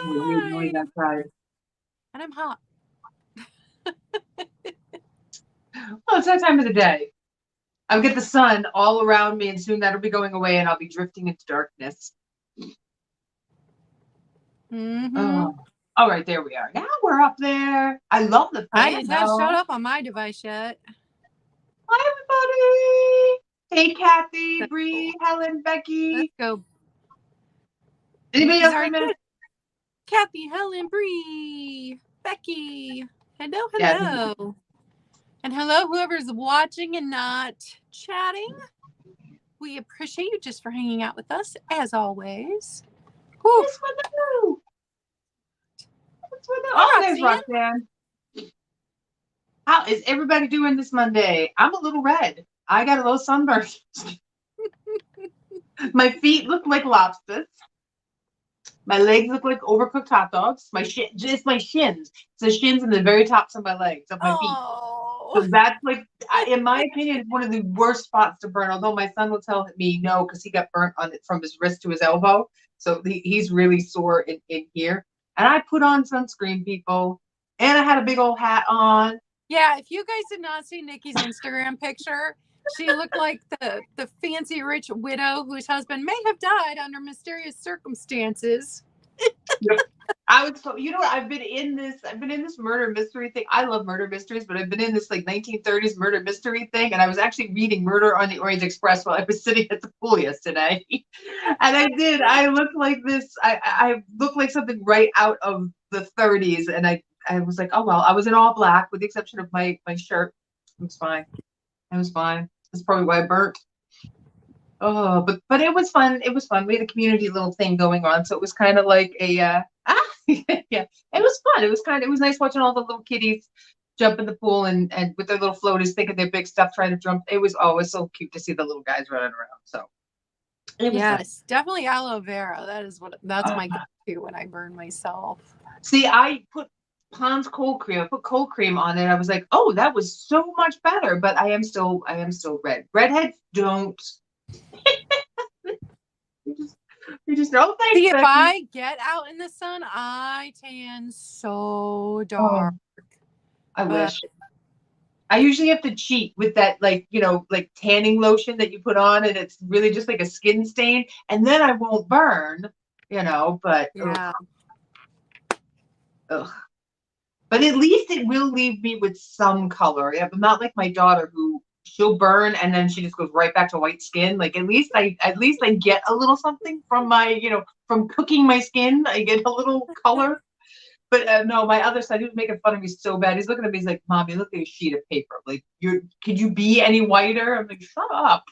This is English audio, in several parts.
Weird noise Hi. outside. And I'm hot. Well, it's that time of the day. I'll get the sun all around me, and soon that'll be going away, and I'll be drifting into darkness. Mm-hmm. Oh, all right, there we are. Now we're up there. I love the fan, It has showed though. up on my device yet. Hi, everybody. Hey, Kathy, So Bree, Helen, let's Becky. go. Anybody Nikki's else already famous? good. Kathy, Helen, Bree, Becky. Hello, Yeah. hello. And hello, whoever's watching and not chatting. We appreciate you just for hanging out with us, as always. Whew. Yes, what the hell? Hi, Oh, there's Roxanne. Roxanne. How is everybody doing this Monday? I'm a little red. I got a little sunburn. My feet look like lobsters. My legs look like overcooked hot dogs. Just my shins. It's the shins and the very tops of my legs, of my feet. Oh. So that's like, in my opinion, it's one of the worst spots to burn. Although my son will tell me no, because he got burnt on it from his wrist to his elbow. So he's really sore in here. And I put on sunscreen, people, and I had a big old hat on. Yeah, if you guys did not see Nikki's Instagram picture, she looked like the fancy rich widow whose husband may have died under mysterious circumstances. Yep. I was so, you know what? I've been in this murder mystery thing. I love murder mysteries, but I've been in this like 1930s murder mystery thing, and I was actually reading Murder on the Orient Express while I was sitting at the pool yesterday. And I did. I look like this. I look like something right out of the 30s, and I was like, oh well. I was in all black with the exception of my shirt. It was fine. It was fine. That's probably why I burnt. Oh, but it was fun. It was fun. We had a community little thing going on, so it was kind of like a yeah. It was fun. It was nice watching all the little kiddies jump in the pool and with their little floaters, thinking their big stuff, trying to jump. It was always so cute to see the little guys running around. So it was fun. Yes, definitely aloe vera. That's Uh, my go-to when I burn myself. See, I put Pond's cold cream. I put cold cream on it. I was like, oh, that was so much better. But I am still red. Redheads don't. You just no thanks, See, if Becky. I get out in the sun, I tan so Oh, dark. I But wish. I usually have to cheat with that, like, like tanning lotion that you put on, and it's really just like a skin stain, and then I won't burn, but ugh, yeah, ugh. But at least it will leave me with some color. I'm not like my daughter who she'll burn and then she just goes right back to white skin. Like at least I get a little something from from cooking my skin. I get a little color. But no, my other son, he was making fun of me so bad. He's looking at me, he's like, Mom, you look like a sheet of paper. Like, could you be any whiter? I'm like, shut up.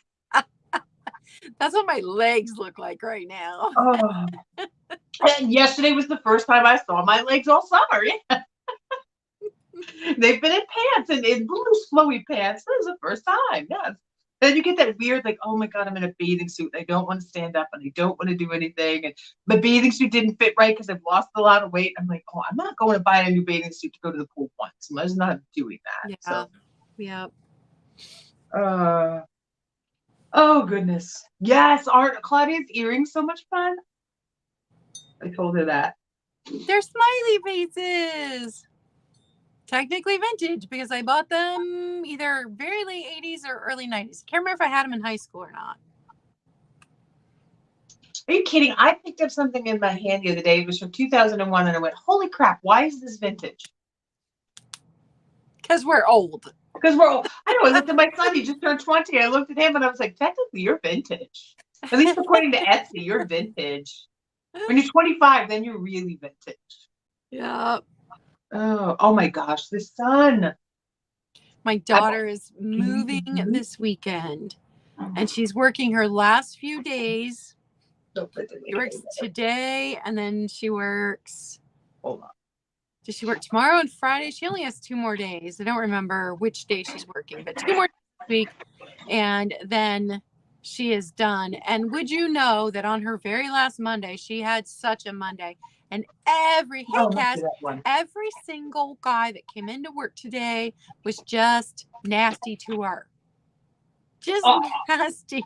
that's what my legs look like right now. Oh. And yesterday was the first time I saw my legs all summer. Yeah. They've been in pants and in blue flowy pants. This is the first time. Yes. Then you get that weird, like, oh my God, I'm in a bathing suit. I don't want to stand up and I don't want to do anything. And my bathing suit didn't fit right because I've lost a lot of weight. I'm like, oh, I'm not going to buy a new bathing suit to go to the pool once. I'm just not doing that. Yeah, So, yeah. uh, oh goodness. Yes, aren't Claudia's earrings so much fun? I told her that. They're smiley faces. Technically vintage because I bought them either very late 80s or early 90s. Can't remember if I had them in high school or not. Are you kidding? I picked up something in my hand the other day. It was from 2001, and I went, holy crap, why is this vintage? Because we're old. Because we're all, I know, I looked at my son, he just turned 20. I looked at him and I was like, technically, you're vintage. At least according to Etsy, you're vintage. When you're 25, then you're really vintage. Yeah. Oh my gosh, the sun. My daughter is moving this weekend and she's working her last few days. She works today and then she works. Hold on. Does she work tomorrow and Friday? She only has 2 more days. I don't remember which day she's working, but 2 more days this week. And then she is done. And would you know that on her very last Monday, she had such a Monday. And every single guy that came into work today was just nasty to her. Just Oh, nasty.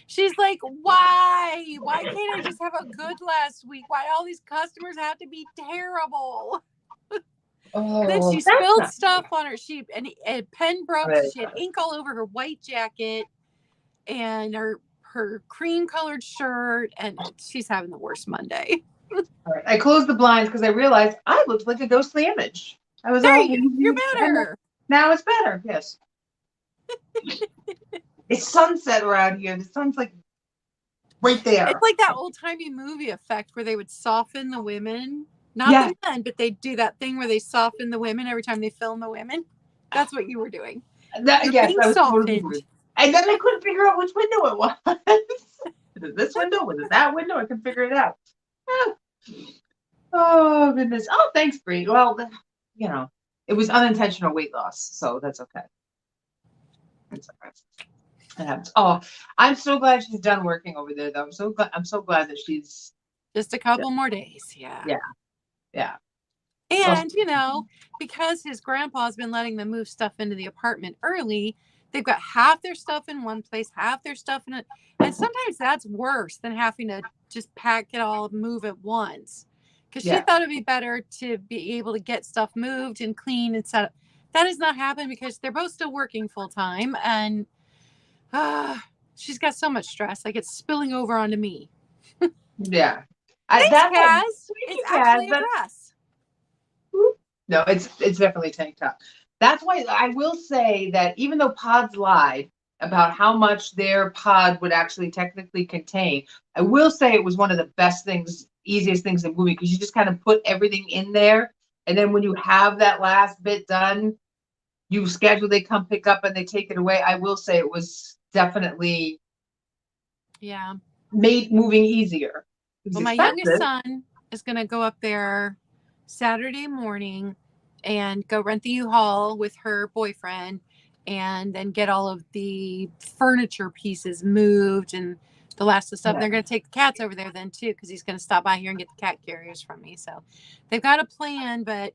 She's like, why? Why can't I just have a good last week? Why all these customers have to be terrible? Then oh, she that's spilled not stuff on her sheep, and a pen broke. So good. she had ink all over her white jacket and her cream colored shirt, and she's having the worst Monday. All right. I closed the blinds because I realized I looked like a ghostly image. I was There all you go. You're woozy, and better. now it's better. Yes. It's sunset around here. The sun's like right It's there. like that old timey movie effect where they would soften the women, not Yeah. the men, but they do that thing where they soften the women every time they film the women. That's what you were doing. That, You're yes, being I was totally softened. doing. And then I couldn't figure out which window it was. Was it this window? Was it that window? I couldn't figure it out. Oh goodness. Oh, thanks, Bree. Well, you know, it was unintentional weight loss, so that's okay. It's okay. It happens. Oh, I'm so glad she's done working over there, though. I'm so glad that she's. Just a couple more days. Yeah. Yeah, yeah. Well, And, because his grandpa's been letting them move stuff into the apartment early, they've got half their stuff in one place, half their stuff in it. And sometimes that's worse than having to just pack it all, move at once. Because she yeah. thought it'd be better to be able to get stuff moved and clean and set up. That has not happened because they're both still working full time. And she's got so much stress. Like it's spilling over onto me. Yeah. Thanks, That's what. Kaz. Thank It's you, Kaz. actually a dress. No, it's definitely tank top. That's why I will say that even though Pods lied about how much their pod would actually technically contain, I will say it was one of the best things, easiest things in the movie because you just kind of put everything in there, and then when you have that last bit done, you schedule, they come pick up and they take it away. I will say it was definitely Yeah. made moving easier. It was Well, my youngest expensive. son is going to go up there Saturday morning and go rent the U-Haul with her boyfriend and then get all of the furniture pieces moved and the last of the stuff. Yeah. They're going to take the cats over there then too because he's going to stop by here and get the cat carriers from me. So they've got a plan, but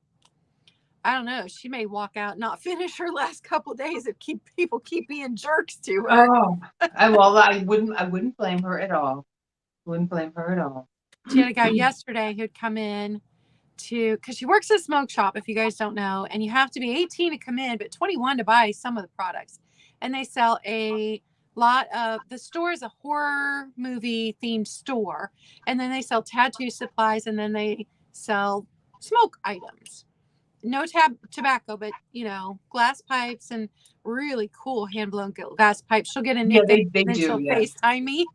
I don't know. She may walk out, not finish her last couple of days if people keep being jerks to her. Oh, I wouldn't blame her at all. Wouldn't blame her at all. She had a guy yesterday who'd come in because she works at a smoke shop, if you guys don't know, and you have to be 18 to come in, but 21 to buy some of the products. And they sell a lot of the store is a horror movie themed store, and then they sell tattoo supplies, and then they sell smoke items. No tobacco, but glass pipes and really cool hand blown glass pipes. She'll get a Yeah, nickname, they and then do. she'll Yeah, FaceTime me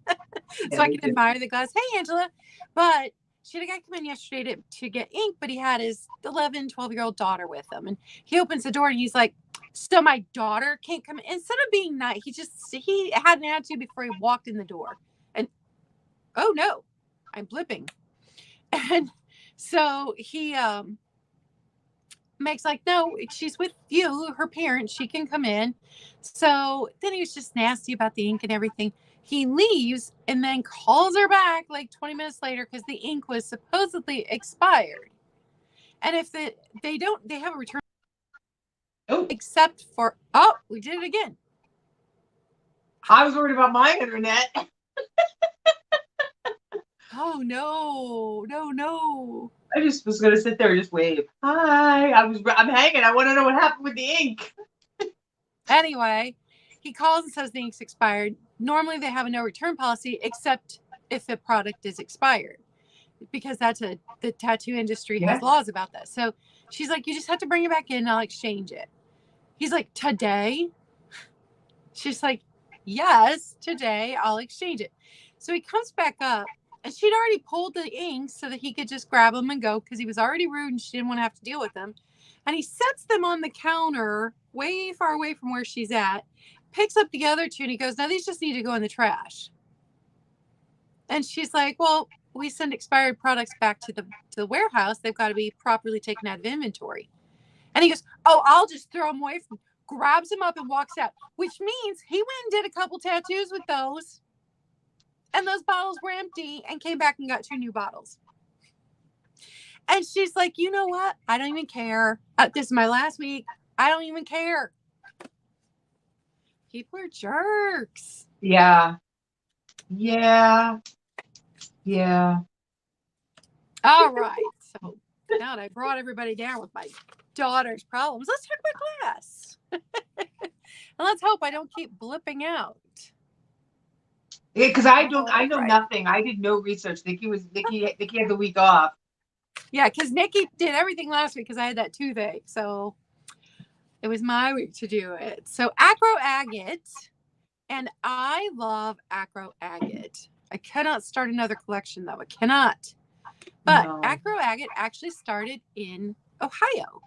yeah, so I they can do. admire the glass. Hey, Angela. But she had a guy come in yesterday to get ink, but he had his 11, 12-year-old daughter with him. And he opens the door and he's like, so my daughter can't come in. Instead of being nice, he had an attitude before he walked in the door. And, oh no, I'm blipping. And so he Meg's like, no, she's with you, her parents. She can come in. So then he was just nasty about the ink and everything. He leaves and then calls her back like 20 minutes later because the ink was supposedly expired. And if they have a return Oh, except for, we did it again. I was worried about my internet. Oh, no. I just was gonna sit there and just wave. Hi, I'm hanging. I want to know what happened with the ink. Anyway, he calls and says the ink's expired. Normally they have a no return policy except if the product is expired, because the tattoo industry has laws about that. So she's like, you just have to bring it back in and I'll exchange it. He's like, today? She's like, yes, today I'll exchange it. So he comes back up and she'd already pulled the ink so that he could just grab them and go because he was already rude and she didn't want to have to deal with them. And he sets them on the counter way far away from where she's at, picks up the other two and he goes, now these just need to go in the trash. And she's like, well, we send expired products back to the warehouse. They've got to be properly taken out of inventory. And he goes, oh, I'll just throw them away, grabs them up and walks out, which means he went and did a couple tattoos with those. And those bottles were empty and came back and got 2 new bottles. And she's like, you know what? I don't even care. This is my last week. I don't even care. People are jerks. Yeah. Yeah. Yeah. All right. So now that I brought everybody down with my daughter's problems, let's talk about class. And let's hope I don't keep blipping out. Because I know Right. nothing. I did no research. Nikki had the week off. Yeah, because Nikki did everything last week because I had that toothache. So it was my week to do it. So Akro Agate, and I love Akro Agate. I cannot start another collection though. I cannot. But No. Akro Agate actually started in Ohio.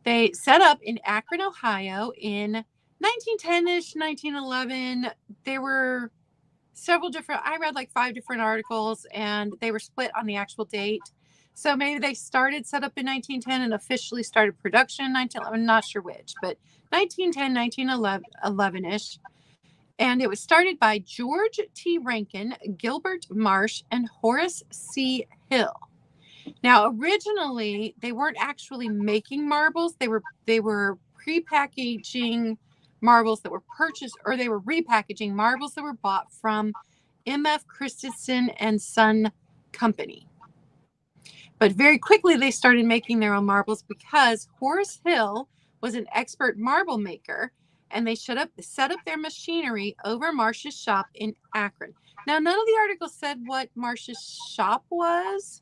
They set up in Akron, Ohio in 1910-ish, 1911. There were several different, I read like 5 different articles, and they were split on the actual date. So maybe they set up in 1910 and officially started production in 1911. I'm not sure which, but 1910, 1911-ish. And it was started by George T. Rankin, Gilbert Marsh, and Horace C. Hill. Now, originally, they weren't actually making marbles. They were prepackaging marbles that were purchased, or they were repackaging marbles that were bought from M.F. Christensen and Son Company. But very quickly, they started making their own marbles because Horace Hill was an expert marble maker, and they set up their machinery over Marsh's shop in Akron. Now, none of the articles said what Marsh's shop was.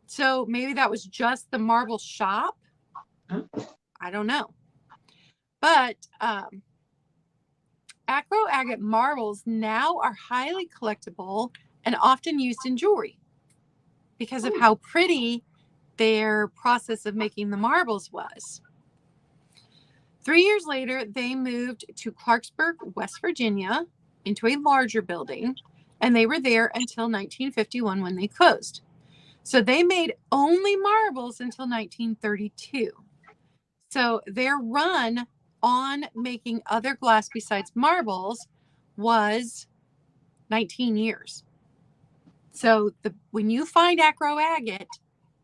So maybe that was just the marble shop. I don't know. But Akro agate marbles now are highly collectible and often used in jewelry because of how pretty their process of making the marbles was. 3 years later, they moved to Clarksburg, West Virginia, into a larger building, and they were there until 1951 when they closed. So they made only marbles until 1932. So their run on making other glass besides marbles was 19 years. So when you find Akro agate,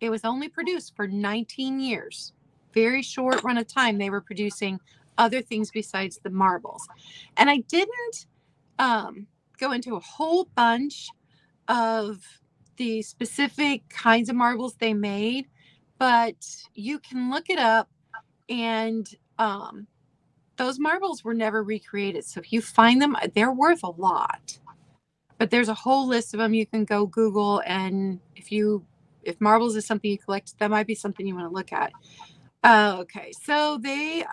it was only produced for 19 years. Very short run of time they were producing other things besides the marbles. And I didn't go into a whole bunch of the specific kinds of marbles they made, but you can look it up, and those marbles were never recreated. So if you find them, they're worth a lot. But there's a whole list of them you can go Google, and if marbles is something you collect, that might be something you want to look at. Okay, so they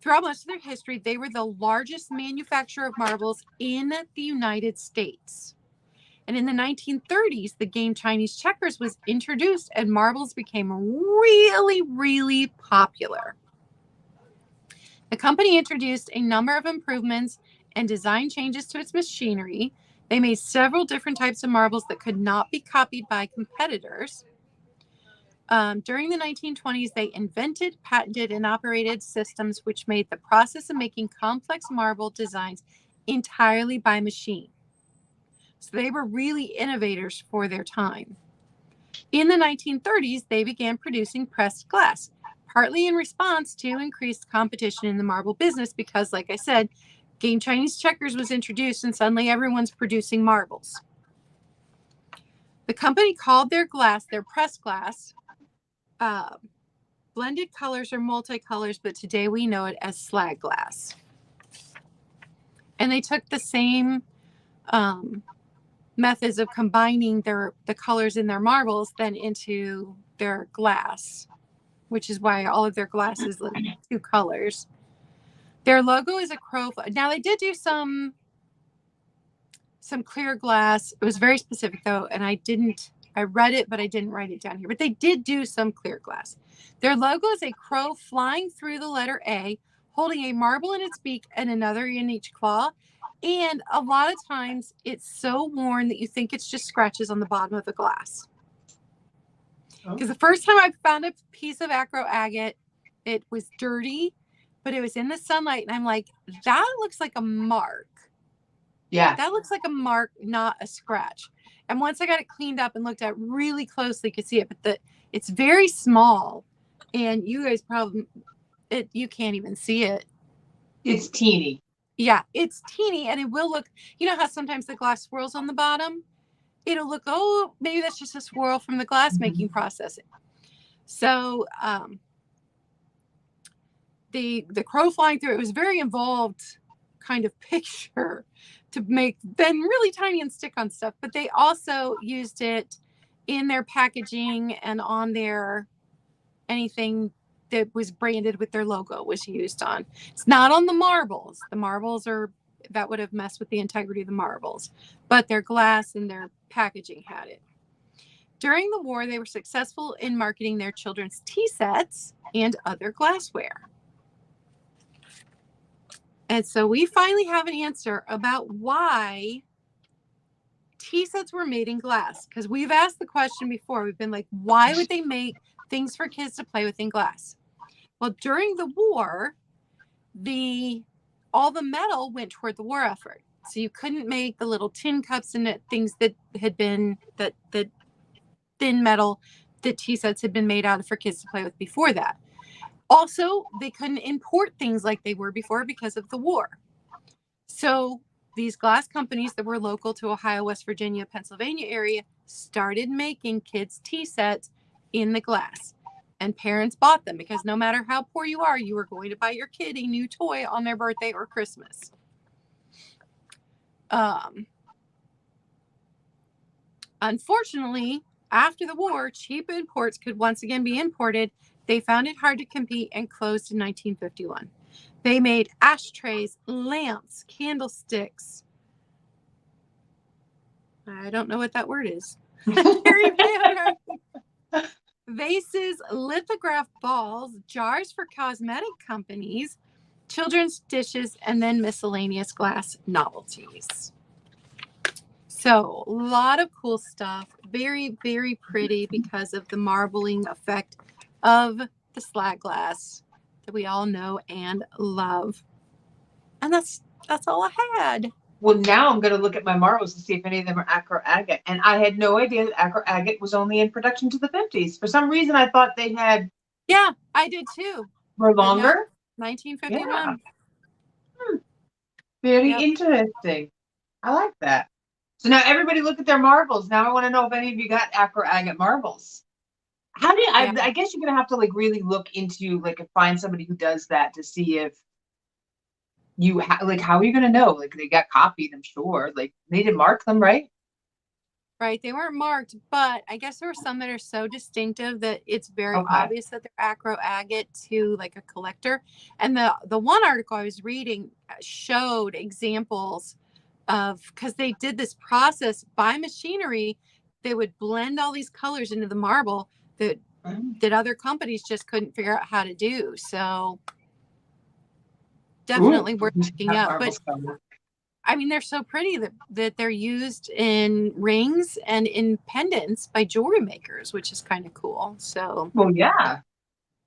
throughout most of their history, they were the largest manufacturer of marbles in the United States. And in the 1930s, the game Chinese checkers was introduced, and marbles became really, really popular. The company introduced a number of improvements and design changes to its machinery. They made several different types of marbles that could not be copied by competitors. During the 1920s, they invented, patented, and operated systems which made the process of making complex marble designs entirely by machine. So they were really innovators for their time. In the 1930s, they began producing pressed glass, partly in response to increased competition in the marble business because, like I said, game Chinese checkers was introduced and suddenly everyone's producing marbles. The company called their pressed glass, blended colors or multicolors, but today we know it as slag glass. And they took the same methods of combining the colors in their marbles then into their glass, which is why all of their glass is like 2 colors. Their logo is a crow. Now they did do some clear glass. It was very specific though, and I read it, but I didn't write it down here. But they did do some clear glass. Their logo is a crow flying through the letter A, holding a marble in its beak and another in each claw. And a lot of times it's so worn that you think it's just scratches on the bottom of the glass. Because the first time I found a piece of Akro agate, it was dirty, but it was in the sunlight. And I'm like, that looks like a mark. Yeah. That looks like a mark, not a scratch. And once I got it cleaned up and looked at really closely, you could see it. But it's very small. And you guys you can't even see it. It's teeny. Yeah, it's teeny, and it will look, you know how sometimes the glass swirls on the bottom? It'll look, oh, maybe that's just a swirl from the glass making processing. So the crow flying through, it was a very involved kind of picture to make them really tiny and stick on stuff, but they also used it in their packaging and on their anything that was branded with their logo was used on. It's not on the marbles. The marbles are, that would have messed with the integrity of the marbles, but their glass and their packaging had it. During the war, they were successful in marketing their children's tea sets and other glassware. And so we finally have an answer about why tea sets were made in glass. Because we've asked the question before. We've been like, why would they make things for kids to play with in glass? Well, during the war, all the metal went toward the war effort. So you couldn't make the little tin cups and things that had been that thin metal that tea sets had been made out of for kids to play with before that. Also, they couldn't import things like they were before because of the war. So these glass companies that were local to Ohio, West Virginia, Pennsylvania area started making kids' tea sets in the glass. And parents bought them because no matter how poor you are, you were going to buy your kid a new toy on their birthday or Christmas. Unfortunately, after the war, cheap imports could once again be imported. They found it hard to compete and closed in 1951. They made ashtrays, lamps, candlesticks. I don't know what that word is. Vases, lithograph balls, jars for cosmetic companies, children's dishes, and then miscellaneous glass novelties. So a lot of cool stuff. Very, very pretty because of the marbling effect of the slag glass that we all know and love. And that's all I had. Well, now I'm going to look at my marbles to see if any of them are Akro Agate. And I had no idea that Akro Agate was only in production to the 50s. For some reason, I thought they had. Yeah, I did too. For longer? No, 1951. Yeah. Very interesting. I like that. So now everybody look at their marbles. Now I want to know if any of you got Akro Agate marbles. How do you, I guess you're going to have to like really look into like and find somebody who does that to see if you like, how are you going to know? Like they got copied, I'm sure. Like they didn't mark them, right? Right. They weren't marked, but I guess there were some that are so distinctive that it's very obvious that they're Akro Agate to like a collector. And the one article I was reading showed examples of, because they did this process by machinery, they would blend all these colors into the marble that other companies just couldn't figure out how to do. So definitely worth looking up. But I mean, they're so pretty that they're used in rings and in pendants by jewelry makers, which is kind of cool. So, well, yeah.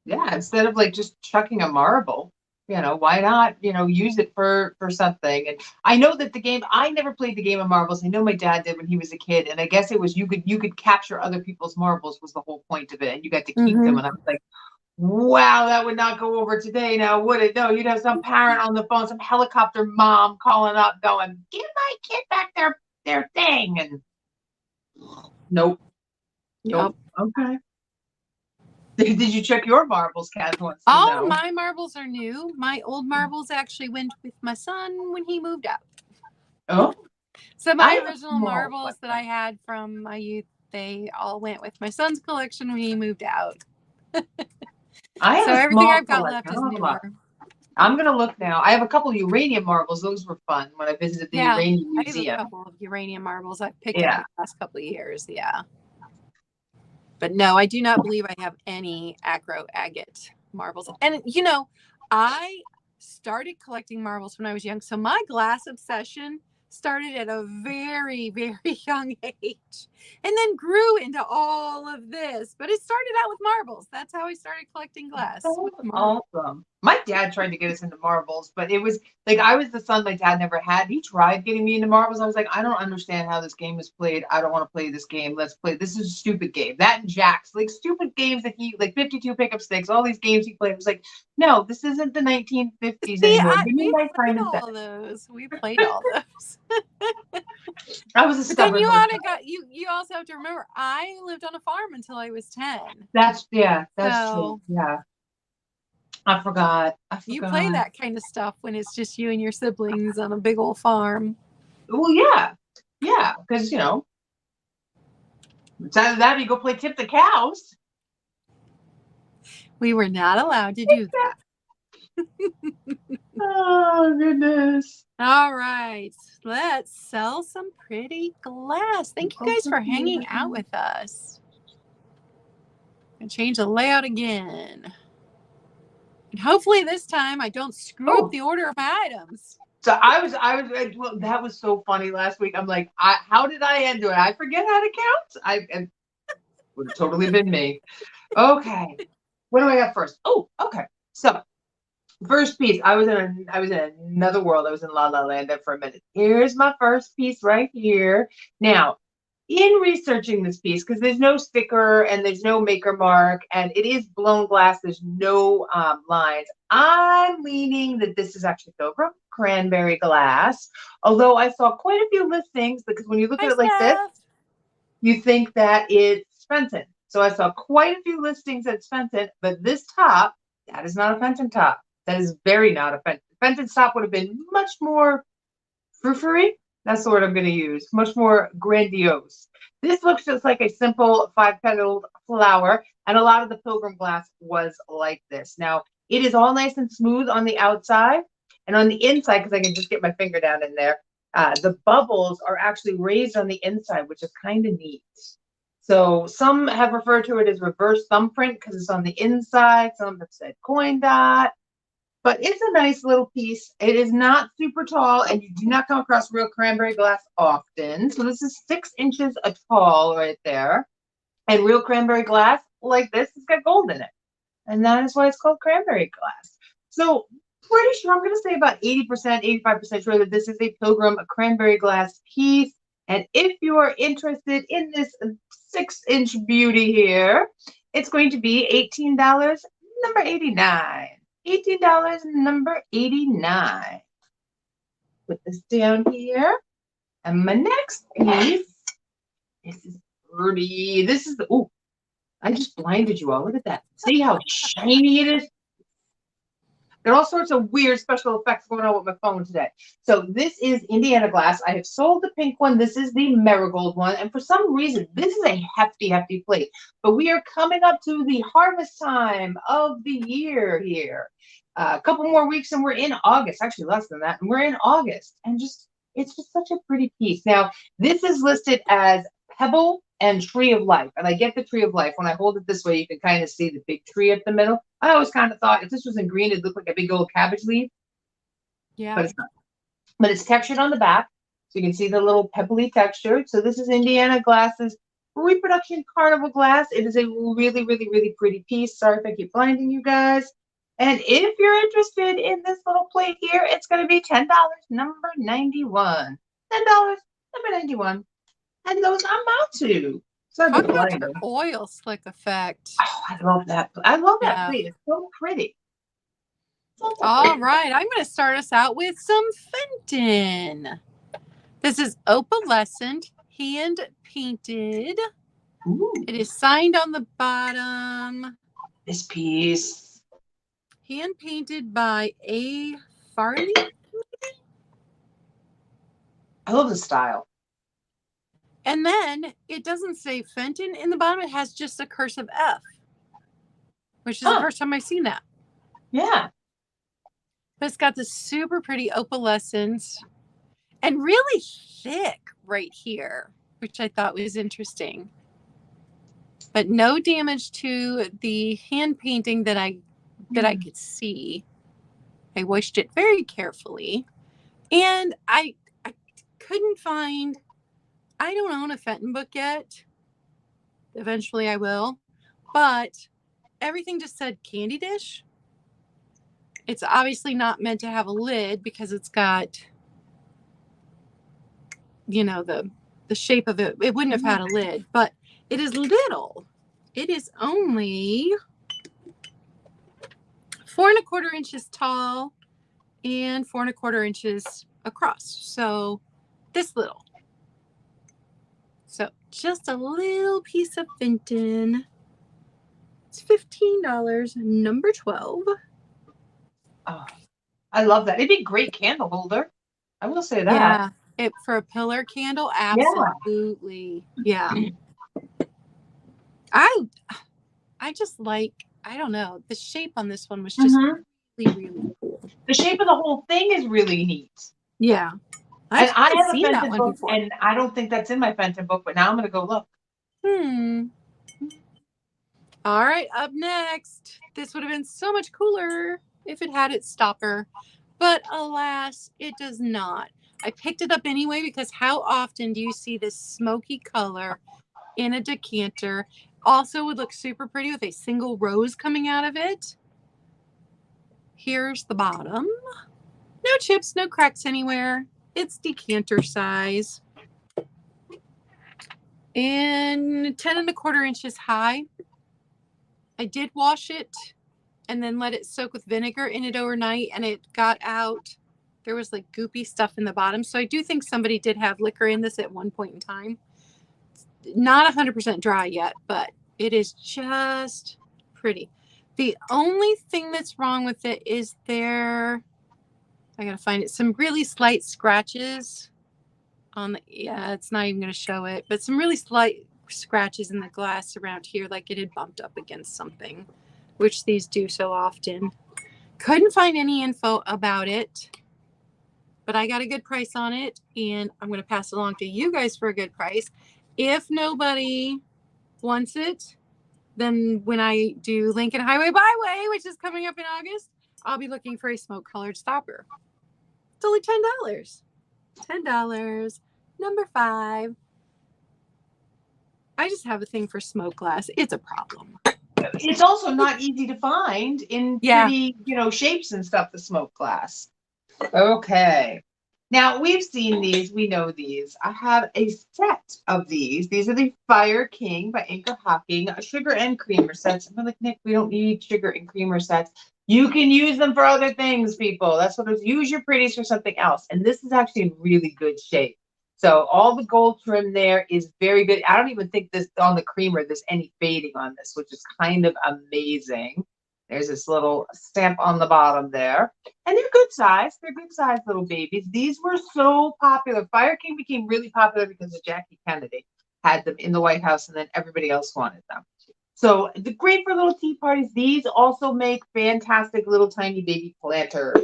Instead of like just chucking a marble, why not, use it for something? And I know that I never played the game of marbles. I know my dad did when he was a kid, and I guess it was you could capture other people's marbles was the whole point of it, and you got to keep them. And I was like, wow, that would not go over today now, would it? No, you'd have some parent on the phone, some helicopter mom calling up going, give my kid back their thing. And nope. Okay. Did you check your marbles, Kat? Oh, my marbles are new. My old marbles actually went with my son when he moved out. Oh. So my original marbles that I had from my youth, they all went with my son's collection when he moved out. So everything I've got left is newer. I'm going to look now. I have a couple of uranium marbles. Those were fun when I visited the uranium museum. I have a couple of uranium marbles I've picked up the last couple of years. Yeah. But no, I do not believe I have any Akro Agate marbles. And, I started collecting marbles when I was young. So my glass obsession started at a very, very young age and then grew into all of this. But it started out with marbles. That's how I started collecting glass. Awesome. My dad tried to get us into marbles, but it was like I was the son my dad never had. He tried getting me into marbles. I was like, I don't understand how this game is played. I don't want to play this game. Let's play. This is a stupid game. That and jacks, like stupid games that he like 52 pickup sticks, all these games he played. I was like, no, this isn't the 1950s See, anymore. Give me we my played time and all those. We played all those. I was a But then stubborn you little ought to child. got you also have to remember I lived on a farm until I was 10. That's true. So Yeah. I forgot. I you play forgot. that kind of stuff when it's just you and your siblings on a big old farm. Well, yeah. Yeah. Because, it's either that or you go play Tip the Cows. We were not allowed to do that. Oh, goodness. All right. Let's sell some pretty glass. Thank you guys for hanging out with us. And change the layout again. And hopefully this time I don't screw up the order of my items. So well, that was so funny last week. I'm like, how did I end it? I forget how to count. It would have totally been me. Okay. What do I got first? Oh, okay. So first piece, I was in another world. I was in La La Land for a minute. Here's my first piece right here. Now, in researching this piece, because there's no sticker and there's no maker mark, and it is blown glass, there's no lines. I'm leaning that this is actually Pilgrim cranberry glass. Although I saw quite a few listings, because when you look at it like this, you think that it's Fenton. So I saw quite a few listings at Fenton, but this top, that is not a Fenton top. That is very not a Fenton. Fenton's top would have been much more frou-frou. That's the word I'm going to use. Much more grandiose. This looks just like a simple 5-petaled flower, and a lot of the Pilgrim glass was like this. Now, it is all nice and smooth on the outside, and on the inside, because I can just get my finger down in there, the bubbles are actually raised on the inside, which is kind of neat. So some have referred to it as reverse thumbprint because it's on the inside. Some have said coin dot. But it's a nice little piece. It is not super tall, and you do not come across real cranberry glass often. So this is 6 inches tall right there. And real cranberry glass like this has got gold in it. And that is why it's called cranberry glass. So pretty sure, I'm going to say about 80%, 85% sure that this is a Pilgrim cranberry glass piece. And if you are interested in this 6-inch beauty here, it's going to be $18, number 89. $18, number 89. Put this down here. And my next piece, this is pretty. This is oh, I just blinded you all. Look at that. See how shiny it is? There are all sorts of weird special effects going on with my phone today. So this is Indiana glass. I have sold the pink one. This is the marigold one. And for some reason, this is a hefty, hefty plate. But we are coming up to the harvest time of the year here. A couple more weeks and we're in August. Actually, less than that. And we're in August. And it's just such a pretty piece. Now, this is listed as pebble and tree of life. And I get the tree of life. When I hold it this way, you can kind of see the big tree at the middle. I always kind of thought if this was in green, it'd look like a big old cabbage leaf. Yeah. But it's not. But it's textured on the back. So you can see the little pebbly texture. So this is Indiana Glass's reproduction carnival glass. It is a really, really, really pretty piece. Sorry if I keep blinding you guys. And if you're interested in this little plate here, it's going to be $10, number 91. $10, number 91. And those I'm out to. Sorry Talk about about the the oil slick effect. Oh, I love that. I love that Yeah. plate. It's so pretty. All right. I'm going to start us out with some Fenton. This is opalescent, hand painted. Ooh, It is signed on the bottom. this piece. Hand painted by A. Farley. I love the style. And then it doesn't say Fenton in the bottom. It has just a cursive F, which is the first time I've seen that. Yeah. But it's got this super pretty opalescence and really thick right here, which I thought was interesting. But no damage to the hand painting that I could see. I washed it very carefully. And I couldn't find, I don't own a Fenton book yet. Eventually I will. But everything just said candy dish. It's obviously not meant to have a lid because it's got, you know, the shape of it. It wouldn't have had a lid, but it is little. It is only 4¼ inches tall and 4¼ inches across. So this little. So just a little piece of Fenton. It's $15, number 12. Oh, I love that. It'd be a great candle holder. I will say that. Yeah, for a pillar candle, absolutely. Yeah. I just like, I don't know, the shape on this one was just really, really cool. The shape of the whole thing is really neat. Yeah. I have a Fenton book, and I don't think that's in my Fenton book, but now I'm going to go look. All right, up next. This would have been so much cooler if it had its stopper, but alas, it does not. I picked it up anyway because how often do you see this smoky color in a decanter? Also would look super pretty with a single rose coming out of it. Here's the bottom. No chips, no cracks anywhere. It's decanter size. And 10¼ inches high. I did wash it and then let it soak with vinegar in it overnight, and it got out. There was like goopy stuff in the bottom. So I do think somebody did have liquor in this at one point in time. Not 100% dry yet, but it is just pretty. The only thing that's wrong with it is I gotta find it, some really slight scratches on the, yeah, it's not even gonna show it, but some really slight scratches in the glass around here, like it had bumped up against something, which these do so often. Couldn't find any info about it, but I got a good price on it, and I'm going to pass it along to you guys for a good price. If nobody wants it, then when I do Lincoln Highway Byway, which is coming up in August, I'll be looking for a smoke colored stopper. It's only $10. $10, number 5. I just have a thing for smoke glass. It's a problem. It's also not easy to find in pretty, shapes and stuff, the smoke glass. Okay. Now, we've seen these. We know these. I have a set of these. These are the Fire King by Anchor Hocking, sugar and creamer sets. I'm like, Nick, we don't need sugar and creamer sets. You can use them for other things, people. That's what it is. Use your pretties for something else. And this is actually in really good shape. So all the gold trim there is very good. I don't even think this on the creamer, there's any fading on this, which is kind of amazing. There's this little stamp on the bottom there. And they're good size. They're good size little babies. These were so popular. Fire King became really popular because of Jackie Kennedy had them in the White House, and then everybody else wanted them. So they're great for little tea parties. These also make fantastic little tiny baby planters.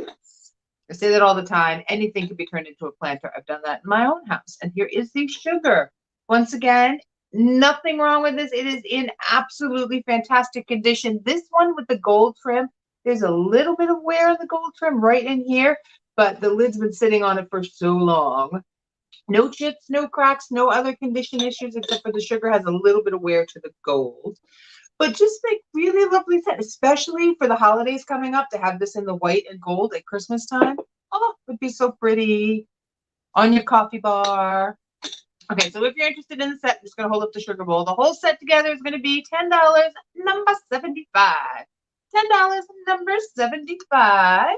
I say that all the time. Anything can be turned into a planter. I've done that in my own house. And here is the sugar. Once again, nothing wrong with this. It is in absolutely fantastic condition. This one with the gold trim, there's a little bit of wear on the gold trim right in here, but the lid's been sitting on it for so long. No chips, no cracks, no other condition issues, except for the sugar has a little bit of wear to the gold. But just like really lovely set, especially for the holidays coming up, to have this in the white and gold at Christmas time. Oh, it would be so pretty on your coffee bar. Okay, so if you're interested in the set, I'm just going to hold up the sugar bowl. The whole set together is going to be $10, number 75. $10, number 75.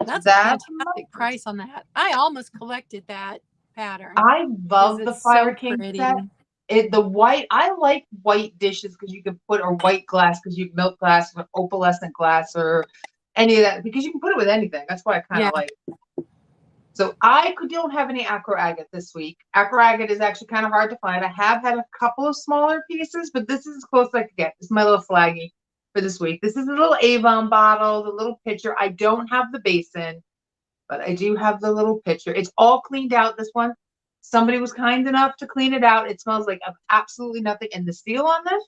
That's a fantastic price on that. I almost collected that pattern. I love the Fire King set. The white, I like white dishes because you can put, or white glass because you can milk glass or opalescent glass or any of that, because you can put it with anything. That's why I kind of like it. So I don't have any Akro Agate this week. Akro Agate is actually kind of hard to find. I have had a couple of smaller pieces, but this is as close as I could get. This is my little flaggy for this week. This is a little Avon bottle, the little pitcher. I don't have the basin, but I do have the little pitcher. It's all cleaned out, this one. Somebody was kind enough to clean it out. It smells like absolutely nothing. And the seal on this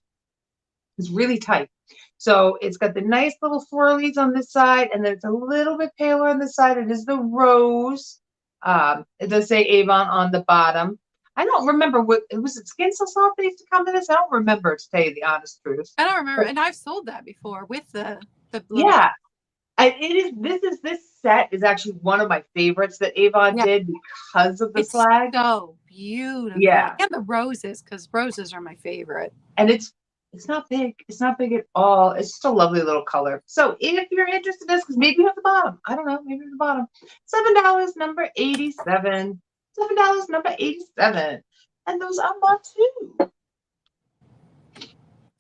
is really tight. So it's got the nice little swirlies on this side, and then it's a little bit paler on this side. It is the rose. It does say Avon on the bottom. I don't remember was it Skin So Soft that used to come to this? I don't remember, to tell you the honest truth. I don't remember. And I've sold that before with the yeah. This set is actually one of my favorites that Avon Yeah, did because of the it's flag. so beautiful. Yeah. And the roses, because roses are my favorite. And it's not big. It's not big at all. It's just a lovely little color. So if you're interested in this, because maybe you have the bottom. I don't know, maybe the bottom. $7, number 87. $7, number 87. And those are bought too.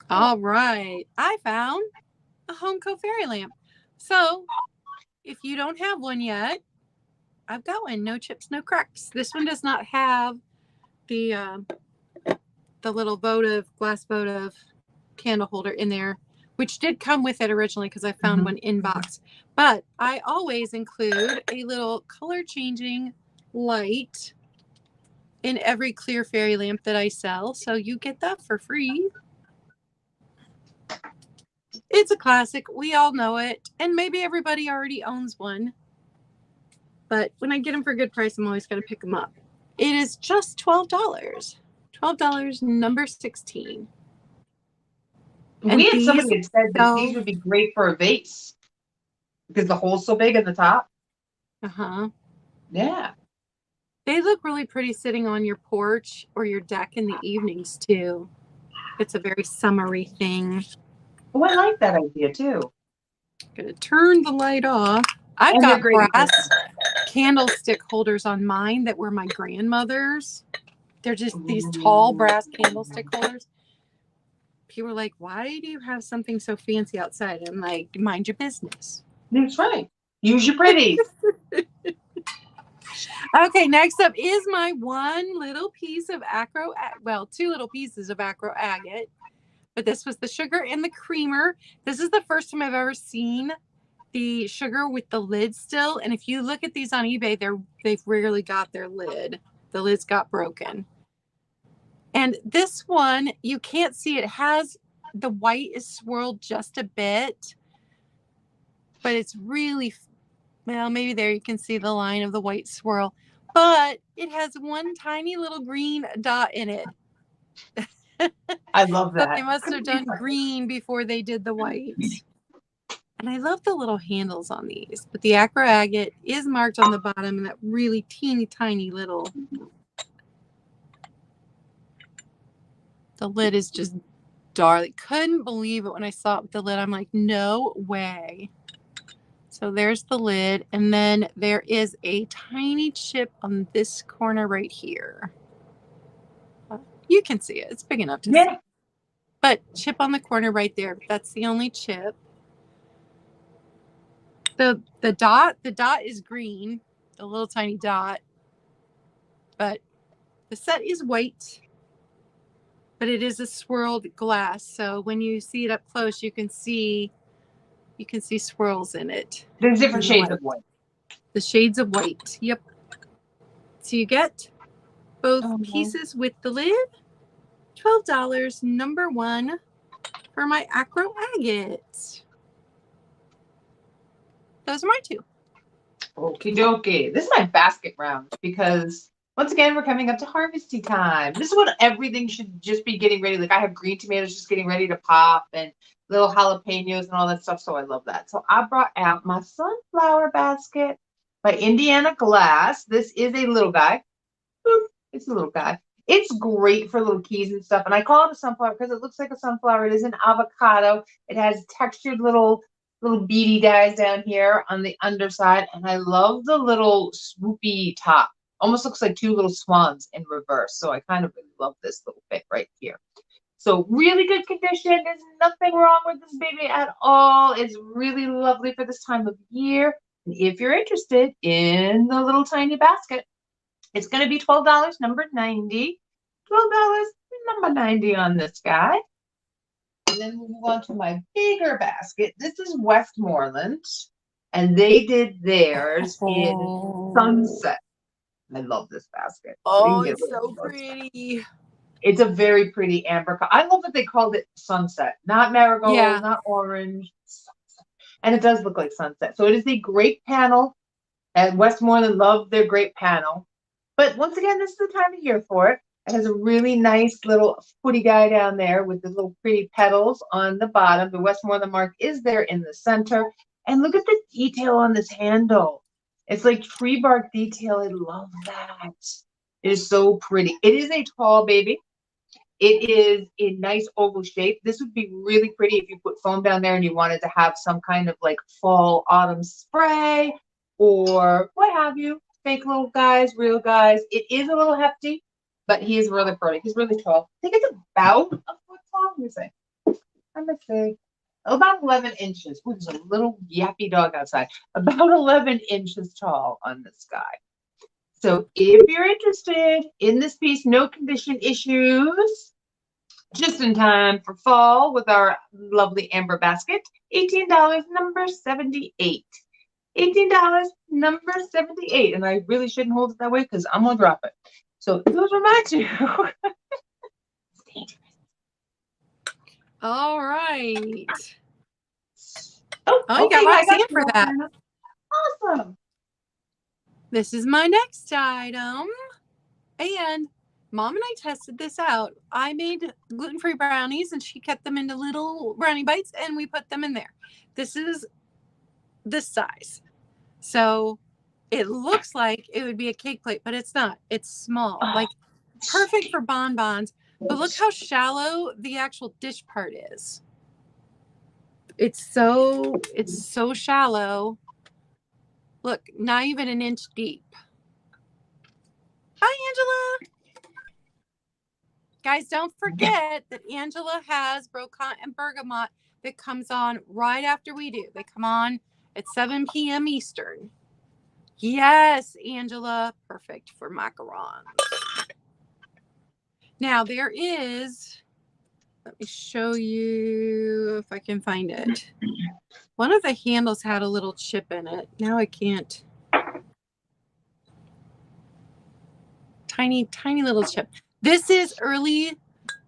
All right. I found a Homeco fairy lamp. So if you don't have one yet, I've got one. No chips, no cracks. This one does not have the little glass votive candle holder in there, which did come with it originally because I found one in box. But I always include a little color changing light in every clear fairy lamp that I sell. So you get that for free. It's a classic. We all know it. And maybe everybody already owns one. But when I get them for a good price, I'm always going to pick them up. It is just $12. $12, number 16. And we had somebody had said that these would be great for a vase because the hole's so big in the top. Yeah. They look really pretty sitting on your porch or your deck in the evenings too. It's a very summery thing. Oh, I like that idea too. I'm gonna turn the light off. I've got brass candlestick holders on mine that were my grandmother's. They're just these tall brass candlestick holders. People are like, why do you have something so fancy outside? I'm like, mind your business. That's right. Use your pretty. Okay, next up is my one little piece of Akro, well, two little pieces of Akro agate, but this was the sugar and the creamer. This is the first time I've ever seen the sugar with the lid still, and if you look at these on eBay, they've rarely got their lid. The lid's got broken. And this one, you can't see it has, the white is swirled just a bit, but it's really, well, maybe there you can see the line of the white swirl, but it has one tiny little green dot in it. I love that. So they must have done green before they did the white. And I love the little handles on these, but the Akro agate is marked on the bottom in that really teeny tiny little. The lid is just darling. Couldn't believe it when I saw it with the lid. I'm like, no way. So there's the lid. And then there is a tiny chip on this corner right here. You can see it. It's big enough to see. But chip on the corner right there. That's the only chip. The dot is green. The little tiny dot. But the set is white. But it is a swirled glass. So when you see it up close, you can see swirls in it. There's different shades of white. The shades of white. Yep. So you get both pieces with the lid. $12, number one for my Akro agate. Those are my two. Okie dokie. This is my basket round because once again, we're coming up to harvesty time. This is when everything should just be getting ready. Like I have green tomatoes just getting ready to pop and little jalapenos and all that stuff. So I love that. So I brought out my sunflower basket by Indiana Glass. This is a little guy. Boop. It's a little guy. It's great for little keys and stuff. And I call it a sunflower because it looks like a sunflower. It is an avocado. It has textured little beady guys down here on the underside. And I love the little swoopy top. Almost looks like two little swans in reverse. So I kind of really love this little bit right here. So really good condition. There's nothing wrong with this baby at all. It's really lovely for this time of year. And if you're interested in the little tiny basket, it's going to be $12, number 90. $12, number 90 on this guy. And then we'll move on to my bigger basket. This is Westmoreland, and they did theirs in Sunset. I love this basket. Oh, it's so pretty. It's a very pretty amber color. I love that they called it Sunset, not marigold, not orange. Sunset. And it does look like sunset. So it is the grape panel, and Westmoreland loved their grape panel. But once again, this is the time of year for it. It has a really nice little footy guy down there with the little pretty petals on the bottom. The Westmoreland mark is there in the center. And look at the detail on this handle. It's like tree bark detail. I love that. It is so pretty. It is a tall baby. It is a nice oval shape. This would be really pretty if you put foam down there and you wanted to have some kind of like fall autumn spray or what have you. Fake little guys, real guys. It is a little hefty, but he is really pretty. He's really tall. I think it's about a foot tall. Let me say. I'm gonna say about 11 inches. Ooh, there's a little yappy dog outside. About 11 inches tall on this guy. So if you're interested in this piece, no condition issues, just in time for fall with our lovely amber basket, $18, number 78. $18, number 78. And I really shouldn't hold it that way because I'm going to drop it. So those are my two. All right. Oh, you got Roxanne for that. Awesome. This is my next item. And Mom and I tested this out. I made gluten-free brownies and she cut them into little brownie bites and we put them in there. This is this size. So it looks like it would be a cake plate, but it's not. It's small, like perfect for bonbons. But look how shallow the actual dish part is. It's so shallow. Look, not even an inch deep. Hi, Angela. Guys, don't forget that Angela has Brocante and Bergamot that comes on right after we do. They come on at 7 p.m. Eastern. Yes, Angela. Perfect for macarons. Now, there is, let me show you if I can find it. One of the handles had a little chip in it. Now I can't. Tiny, tiny little chip. This is early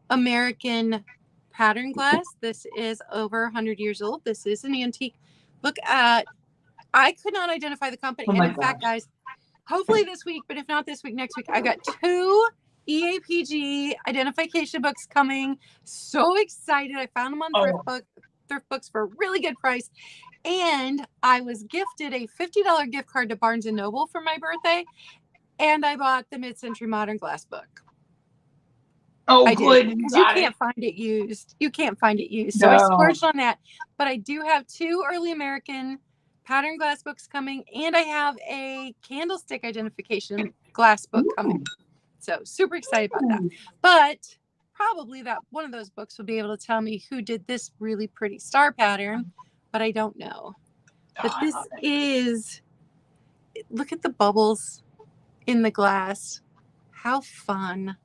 American pattern glass. This is over 100 years old. This is an antique. Look at, I could not identify the company. And in fact, guys, hopefully this week, but if not this week, next week, I got 2 EAPG identification books coming. So excited. I found them on thrift books for a really good price. And I was gifted a $50 gift card to Barnes & Noble for my birthday. And I bought the Mid-Century Modern Glass book. Oh, I good. Did, because you can't find it used. You can't find it used. So I splurged on that. But I do have 2 early American pattern glass books coming. And I have a candlestick identification glass book coming. So super excited about that. But probably that one of those books will be able to tell me who did this really pretty star pattern. But I don't know. But this is, look at the bubbles in the glass. How fun.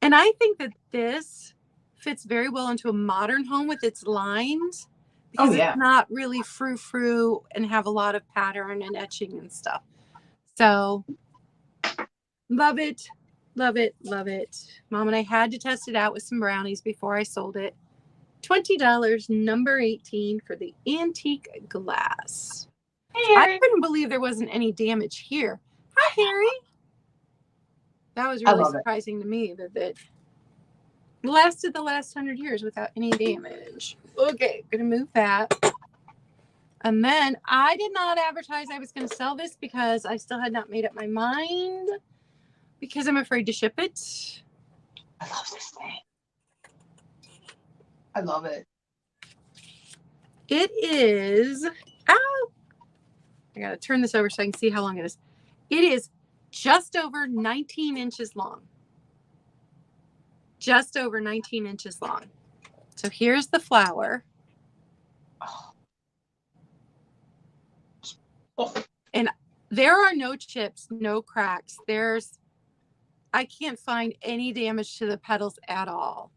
And I think that this fits very well into a modern home with its lines because it's not really frou-frou and have a lot of pattern and etching and stuff. So love it, love it, love it. Mom and I had to test it out with some brownies before I sold it. $20, number 18 for the antique glass. Hey, I couldn't believe there wasn't any damage here. Hi, Harry. That was really surprising to me that it lasted the last 100 years without any damage. Okay, gonna move that. And then I did not advertise I was going to sell this because I still had not made up my mind because I'm afraid to ship it. I love this thing. I love it. It is, ow, I got to turn this over so I can see how long it is. It is just over 19 inches long. Just over 19 inches long. So here's the flower. And there are no chips, no cracks. I can't find any damage to the petals at all.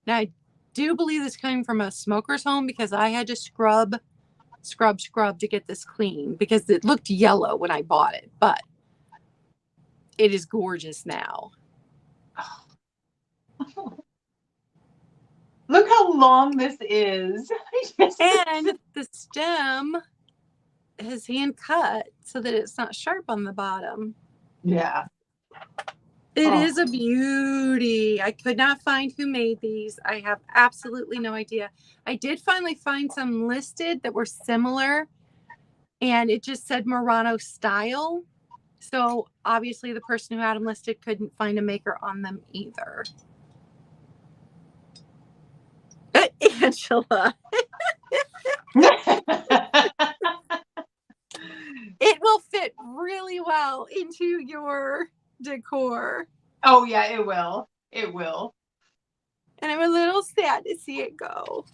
Now, I do believe this came from a smoker's home because I had to scrub to get this clean because it looked yellow when I bought it, but it is gorgeous now. Look how long this is. And the stem is hand cut so that it's not sharp on the bottom. Yeah. It is a beauty. beauty. I could not find who made these. I have absolutely no idea. I did finally find some listed that were similar, and it just said Murano style. So obviously the person who had them listed couldn't find a maker on them either. Angela. It will fit really well into your decor. Oh yeah, it will. It will. And I'm a little sad to see it go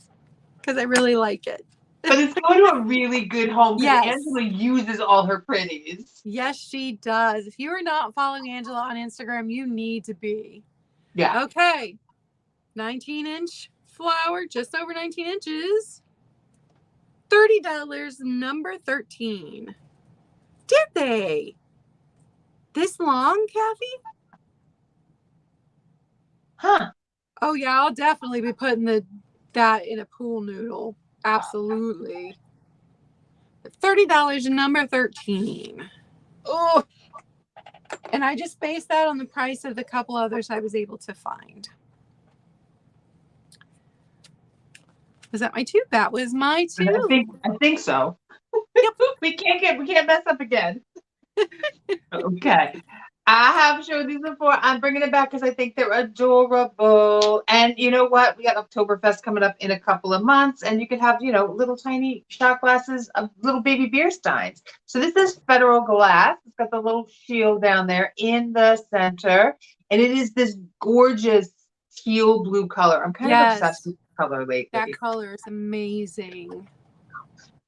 because I really like it. But it's going to a really good home because Yes. Angela uses all her pretties. Yes, she does. If you are not following Angela on Instagram, you need to be. Yeah. Okay. 19-inch flower, just over 19 inches. $30, number 13. Did they? This long, Kathy? Huh. Oh yeah, I'll definitely be putting that in a pool noodle. Absolutely. $30, number 13. Oh, and I just based that on the price of the couple others I was able to find. Was that my two? That was my two. I think so. Yep. we can't mess up again. Okay. I have showed these before. I'm bringing it back because I think they're adorable. And you know what? We got Oktoberfest coming up in a couple of months, and you could have, little tiny shot glasses of little baby beer steins. So this is Federal Glass. It's got the little shield down there in the center, and it is this gorgeous teal blue color. I'm kind of obsessed with the color lately. That color is amazing.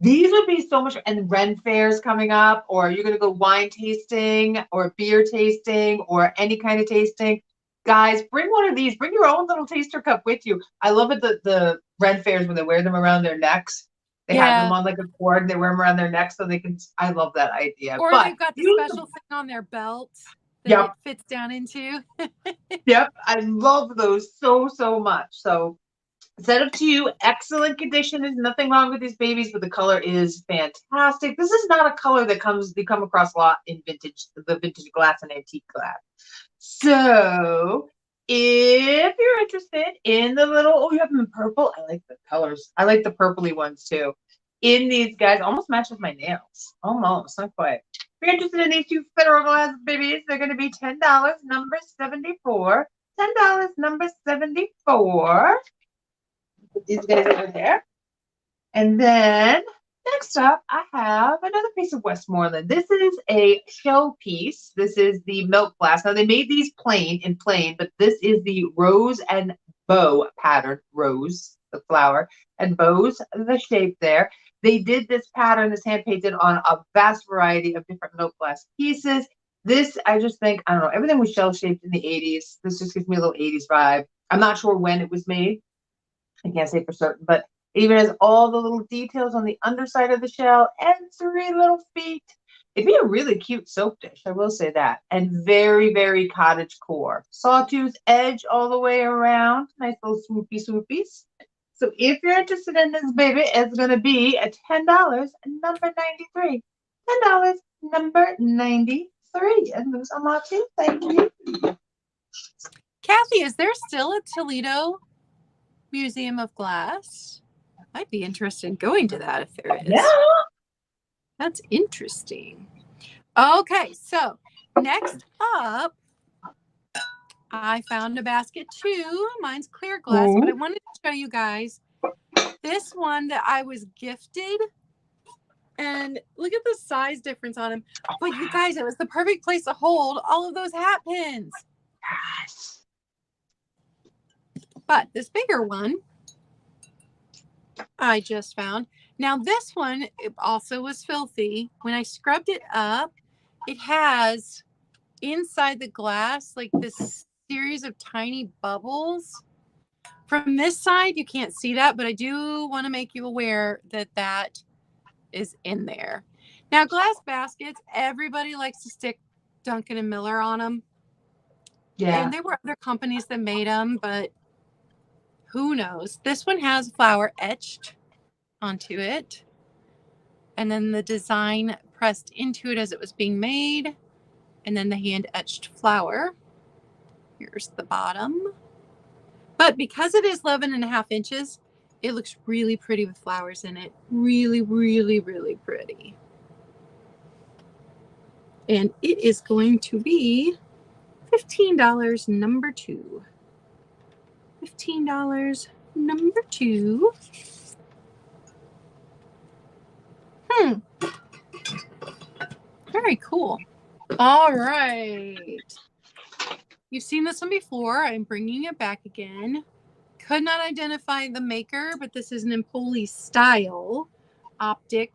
These would be so much, and Ren Fair's coming up, or you're going to go wine tasting or beer tasting or any kind of tasting. Guys, bring one of these. Bring your own little taster cup with you. I love it, the Ren Fairs when they wear them around their necks. They have them on like a cord and they wear them around their necks so they can, I love that idea. Or they've got the special thing on their belt that it fits down into. Yep, I love those so, so much. So set of two, excellent condition. There's nothing wrong with these babies, but the color is fantastic. This is not a color that you come across a lot in the vintage glass and antique glass. So if you're interested in the little, you have them in purple. I like the colors. I like the purpley ones too. In these guys, almost match with my nails. Almost, not quite. If you're interested in these two Federal Glass babies, they're going to be $10, number 74. $10, number 74. Put these guys over there. And then next up, I have another piece of Westmoreland. This is a show piece. This is the milk glass. Now, they made these plain, but this is the rose and bow pattern. Rose, the flower, and bows, the shape there. They did this pattern, this hand painted on a vast variety of different milk glass pieces. This, I just think, I don't know, everything was shell shaped in the 80s. This just gives me a little 80s vibe. I'm not sure when it was made. I can't say for certain, but it even has all the little details on the underside of the shell and 3 little feet. It'd be a really cute soap dish, I will say that. And very, very cottage core. Sawtooth edge all the way around. Nice little swoopies. So if you're interested in this baby, it's going to be at $10, number 93. $10, number 93. And those are my two. Thank you. Kathy, is there still a Toledo Museum of Glass? I'd be interested in going to that if there is. Yeah. That's interesting. Okay, so next up, I found a basket too. Mine's clear glass, but I wanted to show you guys this one that I was gifted. And look at the size difference on them. But you guys, it was the perfect place to hold all of those hat pins. Yes. But this bigger one, I just found. Now this one it also was filthy. When I scrubbed it up, it has inside the glass like this series of tiny bubbles. From this side, you can't see that, but I do want to make you aware that that is in there. Now, glass baskets, everybody likes to stick Duncan and Miller on them. Yeah. And there were other companies that made them, but who knows? This one has flower etched onto it. And then the design pressed into it as it was being made. And then the hand etched flower. Here's the bottom. But because it is 11.5 inches, it looks really pretty with flowers in it. Really, really, really pretty. And it is going to be $15, number 2. $15, number 2. Very cool. All right. You've seen this one before. I'm bringing it back again. Could not identify the maker, but this is an Empoli style optic.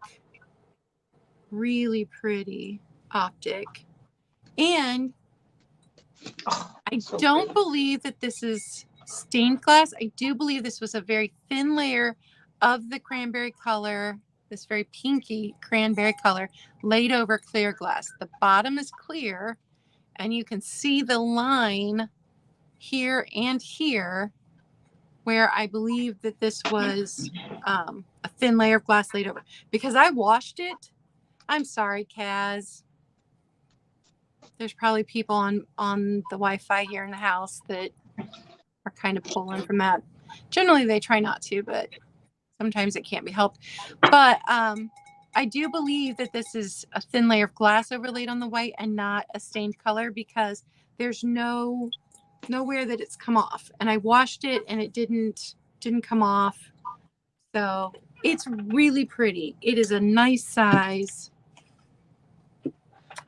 Really pretty optic. And I don't believe that this is stained glass. I do believe this was a very thin layer of the cranberry color, this very pinky cranberry color, laid over clear glass. The bottom is clear, and you can see the line here and here where I believe that this was a thin layer of glass laid over. Because I washed it. I'm sorry, Kaz. There's probably people on the Wi-Fi here in the house that are kind of pulling from that. Generally, they try not to, but sometimes it can't be helped. But I do believe that this is a thin layer of glass overlaid on the white and not a stained color, because there's nowhere that it's come off. And I washed it and it didn't come off. So it's really pretty. It is a nice size.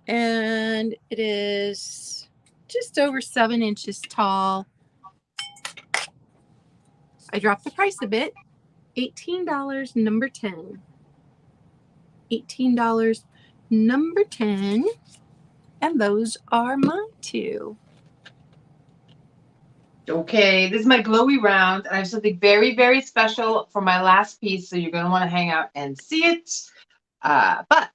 And it is just over 7 inches tall. I dropped the price a bit. $18, number 10. $18, number 10. And those are my 2. Okay, this is my glowy round. I have something very, very special for my last piece, so you're going to want to hang out and see it. But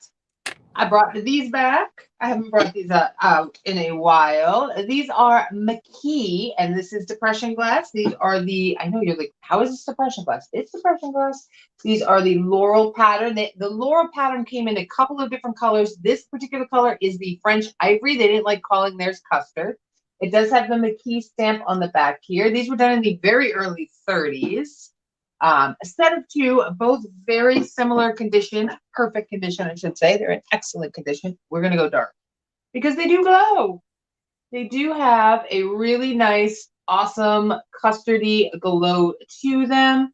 I brought these back. I haven't brought these out in a while. These are McKee, and this is depression glass. These are the, I know you're like, how is this depression glass? It's depression glass. These are the Laurel pattern. The Laurel pattern came in a couple of different colors. This particular color is the French Ivory. They didn't like calling theirs custard. It does have the McKee stamp on the back here. These were done in the very early 30s. A set of 2, both very similar condition, perfect condition, I should say. They're in excellent condition. We're going to go dark because they do glow. They do have a really nice, awesome, custardy glow to them.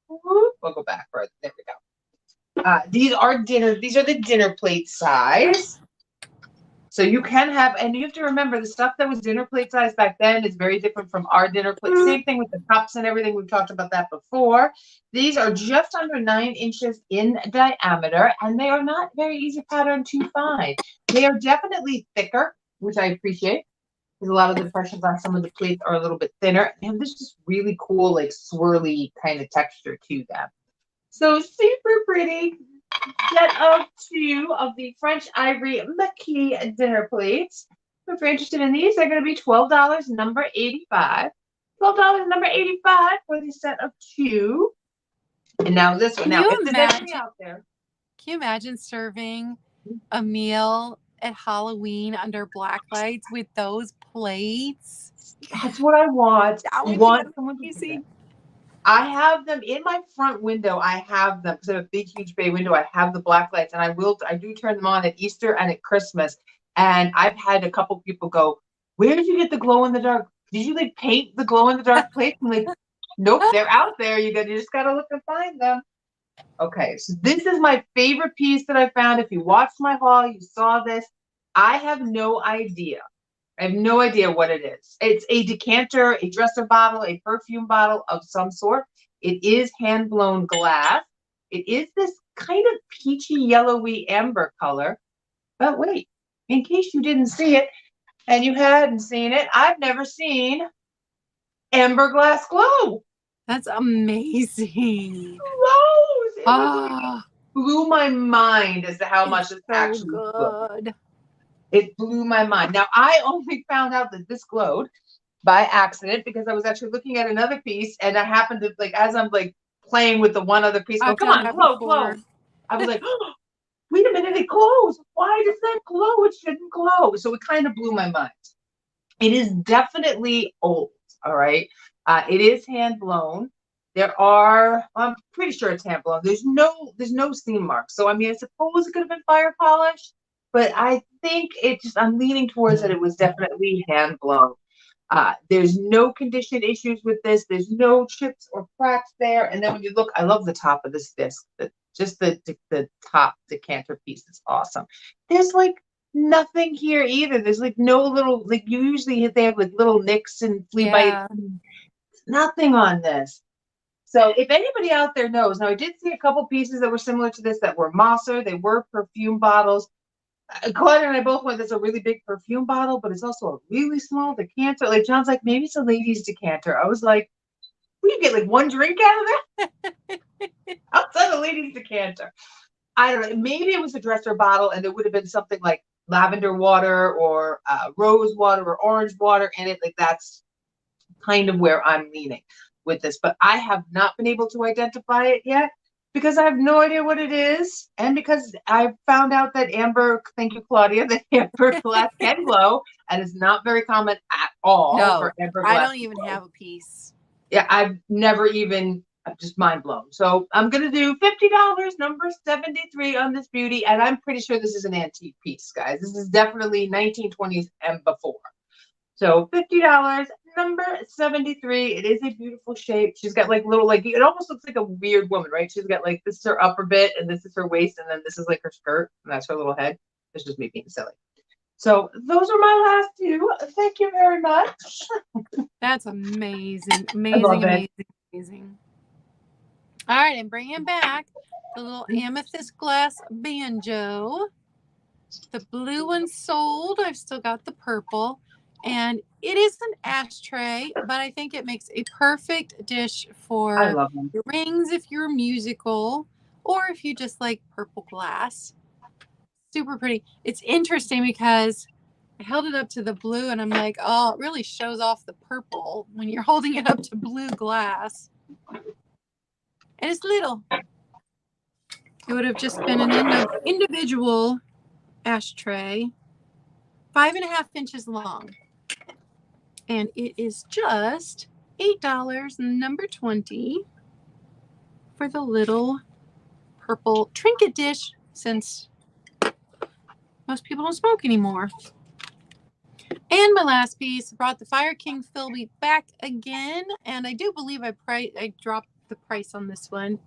We'll go back further. There we go. These are the dinner plate size. So you can have, and you have to remember, the stuff that was dinner plate size back then is very different from our dinner plate. Same thing with the cups and everything. We've talked about that before. These are just under 9 inches in diameter, and they are not very easy pattern to find. They are definitely thicker, which I appreciate, because a lot of the depression glass, some of the plates are a little bit thinner. And there's just really cool, like swirly kind of texture to them. So super pretty. Set of 2 of the French Ivory McKee dinner plates. If you're interested in these, they're going to be $12, number 85. $12, number 85 for the set of 2. And now this one. Now, if there's anything out there. Can you imagine serving a meal at Halloween under black lights with those plates? That's what I want. I want someone to see. I have them in my front window. I have them because I have a big, huge bay window. I have the black lights, and I do turn them on at Easter and at Christmas. And I've had a couple people go, "Where did you get the glow in the dark? Did you like paint the glow in the dark plates?" I'm like, "Nope, they're out there. You just gotta look and find them." Okay, so this is my favorite piece that I found. If you watched my haul, you saw this. I have no idea. I have no idea what it is. It's a decanter, a dresser bottle, a perfume bottle of some sort. It is hand-blown glass. It is this kind of peachy, yellowy amber color. But wait, in case you didn't see it and you hadn't seen it, I've never seen amber glass glow. That's amazing. It blew my mind as to how much it's actually good. It blew my mind. Now, I only found out that this glowed by accident because I was actually looking at another piece, and I happened to, like, as I'm, like, playing with the one other piece, go, come on, glow, glow. I was like, oh, wait a minute, it glows. Why does that glow? It shouldn't glow. So it kind of blew my mind. It is definitely old. All right. It is hand blown. There are, I'm pretty sure it's hand blown. There's no seam marks. So I mean, I suppose it could have been fire polished, but I think I'm leaning towards that it was definitely hand blown. There's no condition issues with this. There's no chips or cracks there. And then when you look, I love the top of this disc. Just the top decanter piece is awesome. There's like nothing here either. There's like no little, like you usually they have like little nicks and flea bites. Nothing on this. So if anybody out there knows, now I did see a couple pieces that were similar to this that were Mosser. They were perfume bottles. Claudia and I both went, there's a really big perfume bottle, but it's also a really small decanter. Like John's like, maybe it's a lady's decanter. I was like, we get like one drink out of that? Outside a lady's decanter. I don't know. Maybe it was a dresser bottle and there would have been something like lavender water or rose water or orange water in it. Like that's kind of where I'm leaning with this. But I have not been able to identify it yet, because I have no idea what it is, and because I found out that amber, thank you, Claudia, that amber glass can glow, and is not very common at all for amber glass. I don't even have a piece. Yeah, I'm just mind blown. So I'm going to do $50, number 73 on this beauty, and I'm pretty sure this is an antique piece, guys. This is definitely 1920s and before. So $50, number 73. It is a beautiful shape. She's got like little, like, it almost looks like a weird woman, right? She's got like, this is her upper bit and this is her waist. And then this is like her skirt and that's her little head. It's just me being silly. So those are my last two. Thank you very much. That's amazing. Amazing. All right. I'm bringing back the little amethyst glass banjo. The blue one sold. I've still got the purple. And it is an ashtray, but I think it makes a perfect dish for your rings if you're musical, or if you just like purple glass. Super pretty. It's interesting because I held it up to the blue and I'm like, oh, it really shows off the purple when you're holding it up to blue glass. And it's little. It would have just been an individual ashtray, 5.5 inches long. And it is just $8, number 20, for the little purple trinket dish, since most people don't smoke anymore. And my last piece, brought the Fire King Philby back again. And I do believe I dropped the price on this one.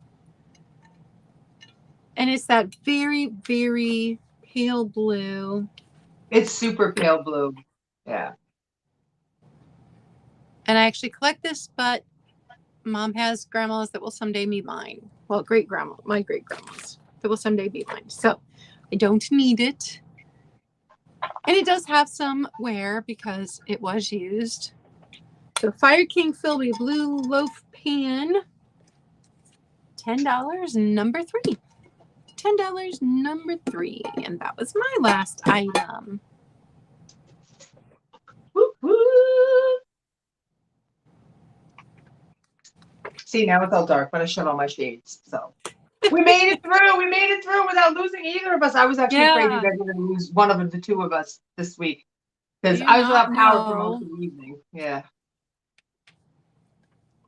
And it's that very, very pale blue. It's super pale blue. Yeah. And I actually collect this, but Mom has grandmas that will someday be mine. Well, my great grandmas that will someday be mine. So I don't need it. And it does have some wear because it was used. So Fire King Philby blue loaf pan, $10, number 3. $10, number 3. And that was my last item. Woo woo. See, now it's all dark, but I shut all my shades. So we made it through. We made it through without losing either of us. I was actually afraid you guys were going to lose one of the two of us this week, because I was without power for most of the evening. Yeah.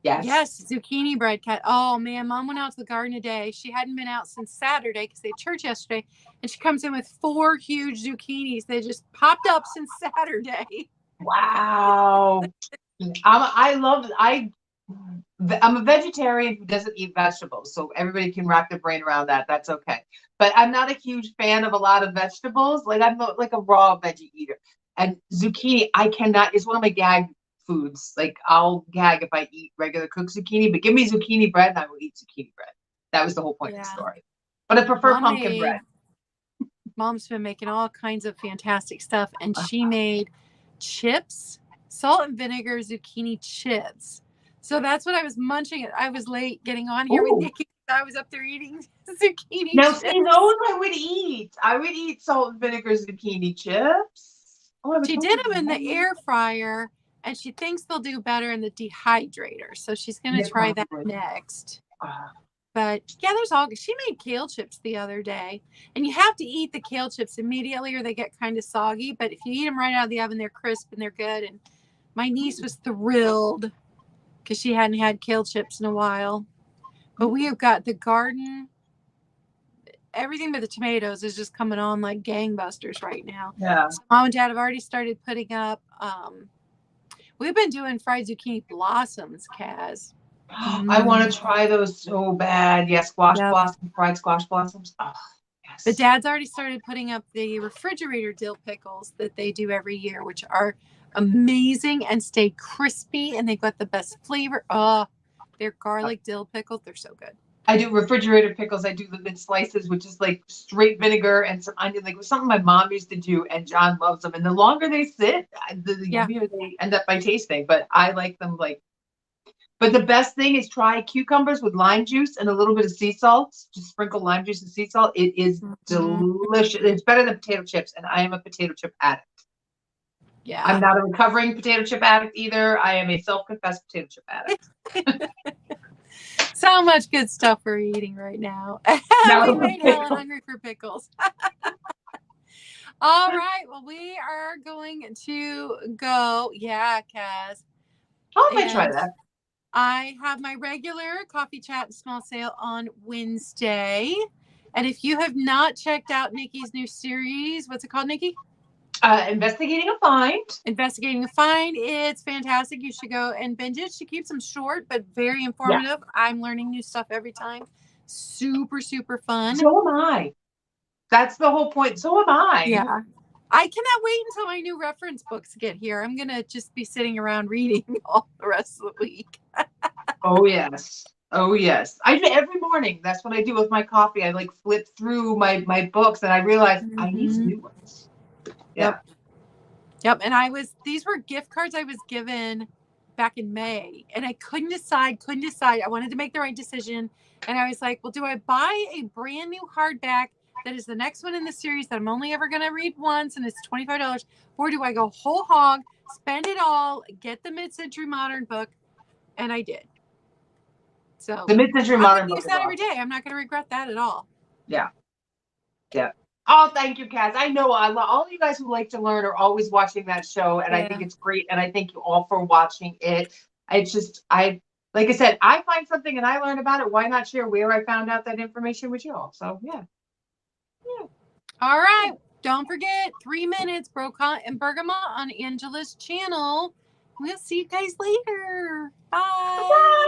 Yes, zucchini bread cut. Oh man, Mom went out to the garden today. She hadn't been out since Saturday because they had church yesterday, and she comes in with 4 huge zucchinis. They just popped up since Saturday. Wow. I'm a vegetarian who doesn't eat vegetables, so everybody can wrap their brain around that. That's okay. But I'm not a huge fan of a lot of vegetables. Like I'm not like a raw veggie eater. And zucchini, I cannot. It's one of my gag foods. Like I'll gag if I eat regular cooked zucchini, but give me zucchini bread and I will eat zucchini bread. That was the whole point of the story. But I prefer pumpkin bread. Mom's been making all kinds of fantastic stuff, and she made chips, salt and vinegar zucchini chips. So that's what I was munching. I was late getting on here with Nikki. I was up there eating zucchini chips. See, those I would eat. I would eat salt and vinegar zucchini chips. She did them in the air fryer, and she thinks they'll do better in the dehydrator. So she's going to try that next. But yeah, she made kale chips the other day, and you have to eat the kale chips immediately or they get kind of soggy. But if you eat them right out of the oven, they're crisp and they're good. And my niece was thrilled because she hadn't had kale chips in a while. But we have got the garden. Everything but the tomatoes is just coming on like gangbusters right now. Yeah. So Mom and Dad have already started putting up. We've been doing fried zucchini blossoms, Kaz. I want to try those so bad. Yeah, squash blossoms, fried squash blossoms. Oh, yes. But Dad's already started putting up the refrigerator dill pickles that they do every year, which are amazing and stay crispy, and they've got the best flavor. Oh, they're garlic dill pickles. They're so good. I do refrigerator pickles. I do them in slices, which is like straight vinegar and some onion. Like something my mom used to do, and John loves them. And the longer they sit, the yummier they end up by tasting. But I like them like. But the best thing is try cucumbers with lime juice and a little bit of sea salt. Just sprinkle lime juice and sea salt. It is delicious. It's better than potato chips, and I am a potato chip addict. Yeah. I'm not a recovering potato chip addict either. I am a self-confessed potato chip addict. So much good stuff we're eating right now. We made Helen hungry for pickles. All right. Well, we are going to go. Yeah, Kaz. I might try that. I have my regular coffee chat and small sale on Wednesday. And if you have not checked out Nikki's new series, what's it called, Nikki? Investigating a Find. Investigating a Find. It's fantastic. You should go and binge it. She keeps them short, but very informative. Yeah. I'm learning new stuff every time. Super, super fun. So am I. That's the whole point. So am I. Yeah. I cannot wait until my new reference books get here. I'm going to just be sitting around reading all the rest of the week. Oh, yes. Oh, yes. I do every morning. That's what I do with my coffee. I like flip through my books and I realize I need some new ones. Yeah. Yep. And these were gift cards I was given back in May and I couldn't decide. I wanted to make the right decision. And I was like, well, do I buy a brand new hardback that is the next one in the series that I'm only ever going to read once and it's $25? Or do I go whole hog, spend it all, get the mid-century modern book? And I did. So the mid-century modern book use that every day. I'm not going to regret that at all. Yeah. Yeah. Oh, thank you, Kaz. I know all you guys who like to learn are always watching that show, and I think it's great. And I thank you all for watching it. It's just, like I said, I find something and I learn about it. Why not share where I found out that information with you all? So, yeah. All right. Don't forget, 3 minutes, Brocont and Bergamot on Angela's channel. We'll see you guys later. Bye. Bye.